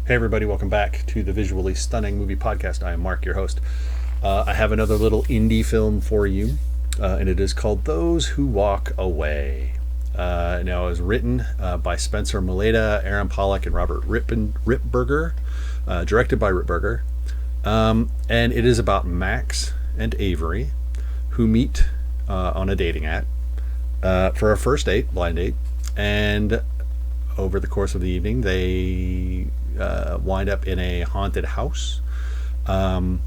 Hey everybody, welcome back to the Visually Stunning Movie Podcast. I am Mark, your host. I have another little indie film for you, and it is called Those Who Walk Away. Now it was written by Spencer Moleda, Aaron Pollack, and Robert Rippberger, directed by Rippberger. And it is about Max and Avery, who meet on a dating app for a first date, blind date, and over the course of the evening, they wind up in a haunted house. And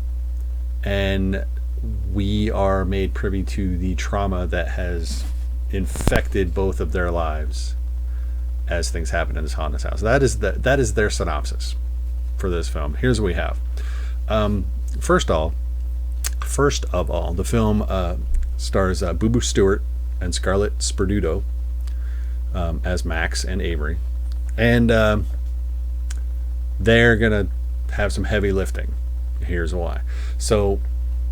we are made privy to the trauma that has infected both of their lives as things happen in this haunted house. That is their synopsis for this film. Here's what we have. First of all, the film stars Boo Boo Stewart and Scarlett Sperduto as Max and Avery, and they're gonna have some heavy lifting. Here's why. So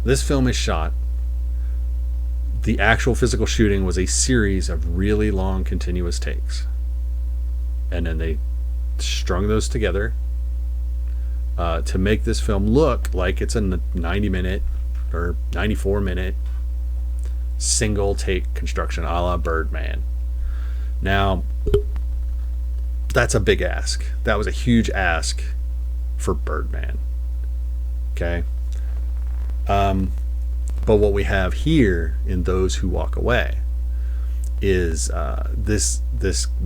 this film is shot. The actual physical shooting was a series of really long continuous takes, and then they strung those together to make this film look like it's a 90-minute or 94-minute single take construction, a la Birdman. Now, that's a big ask. That was a huge ask for Birdman. Okay? But what we have here in Those Who Walk Away is this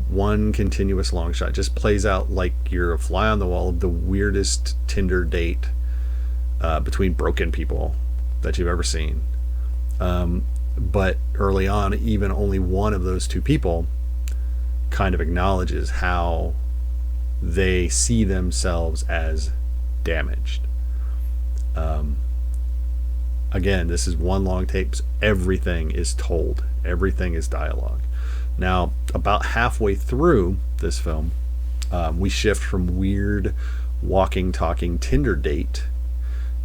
one continuous long shot just plays out like you're a fly on the wall of the weirdest Tinder date between broken people that you've ever seen. But early on, even only one of those two people kind of acknowledges how they see themselves as damaged. Again, this is one long tape. Everything is told. Everything is dialogue. Now, about halfway through this film, we shift from weird walking, talking Tinder date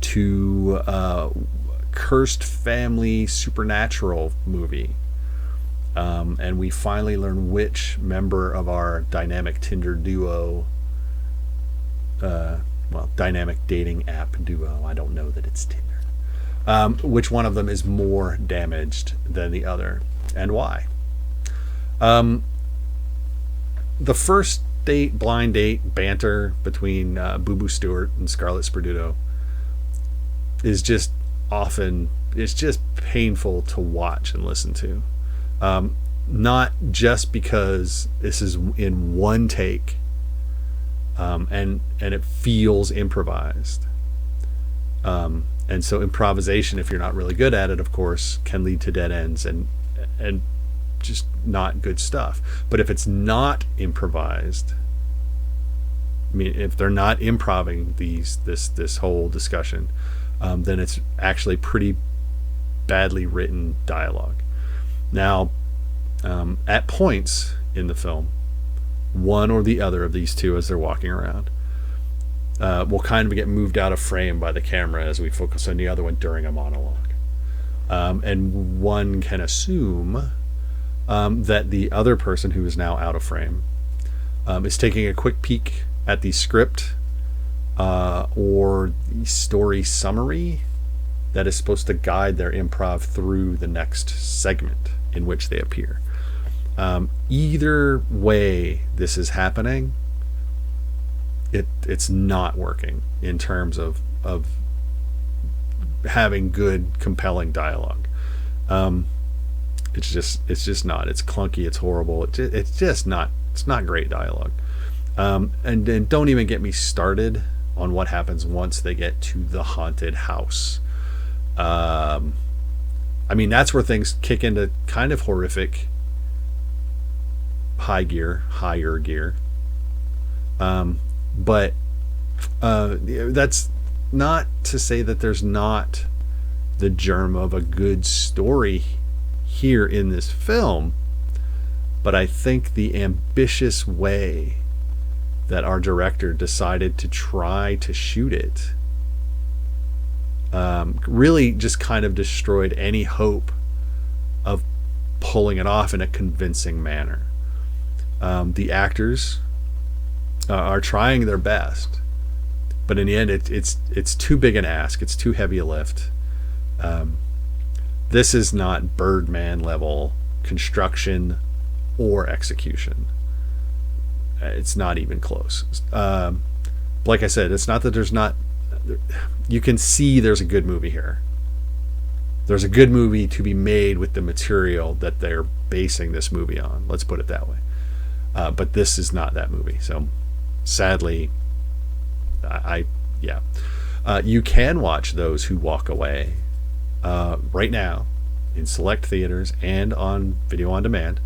to cursed family supernatural movie. And we finally learn which member of our dynamic Tinder duo, dynamic dating app duo, I don't know that it's Tinder, which one of them is more damaged than the other, and why. The first date, blind date banter between Boo Boo Stewart and Scarlett Sperduto is just painful to watch and listen to. Not just because this is in one take, and it feels improvised. And so improvisation, if you're not really good at it, of course, can lead to dead ends and just not good stuff. But if it's not improvised, I mean, if they're not improving this whole discussion, then it's actually pretty badly written dialogue. Now, at points in the film, one or the other of these two, as they're walking around, will kind of get moved out of frame by the camera as we focus on the other one during a monologue. And one can assume that the other person, who is now out of frame, is taking a quick peek at the script or the story summary that is supposed to guide their improv through the next segment in which they appear. Either way this is happening, it's not working in terms of having good, compelling dialogue. It's just not. It's clunky. It's horrible. It's not great dialogue. And then don't even get me started on what happens once they get to the haunted house. I mean, that's where things kick into kind of horrific higher gear. But that's not to say that there's not the germ of a good story here in this film, but I think the ambitious way that our director decided to try to shoot it really just kind of destroyed any hope of pulling it off in a convincing manner. The actors are trying their best But in the end, it's too big an ask. It's too heavy a lift. This is not Birdman level construction or execution. It's not even close. Like I said, it's not that there's not. You can see there's a good movie here. There's a good movie to be made with the material that they're basing this movie on. Let's put it that way. But this is not that movie. So sadly, you can watch Those Who Walk Away right now in select theaters and on video on demand.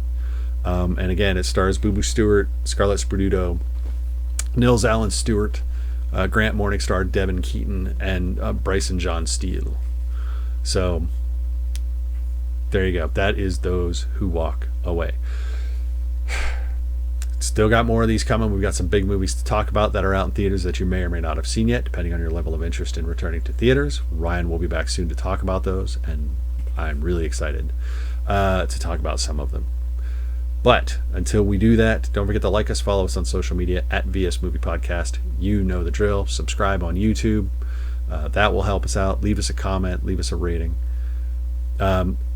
And again, it stars Boo Boo Stewart, Scarlett Sperduto, Nils Allen Stewart, Grant Morningstar, Devin Keaton, and Bryson John Steele. So there you go. That is Those Who Walk Away. Still got more of these coming. We've got some big movies to talk about that are out in theaters that you may or may not have seen yet, depending on your level of interest in returning to theaters. Ryan will be back soon to talk about those, and I'm really excited to talk about some of them. But until we do that, don't forget to like us, follow us on social media at VS Movie Podcast. You know the drill. Subscribe on YouTube. That will help us out. Leave us a comment. Leave us a rating.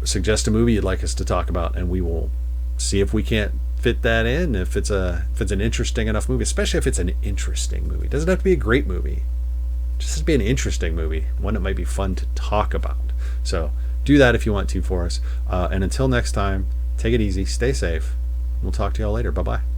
Suggest a movie you'd like us to talk about, and we will see if we can't fit that in. If it's an interesting enough movie, especially if it's an interesting movie. It doesn't have to be a great movie. It just has to be an interesting movie, one that might be fun to talk about. So do that if you want to for us. And until next time, take it easy, stay safe. We'll talk to y'all later. Bye-bye.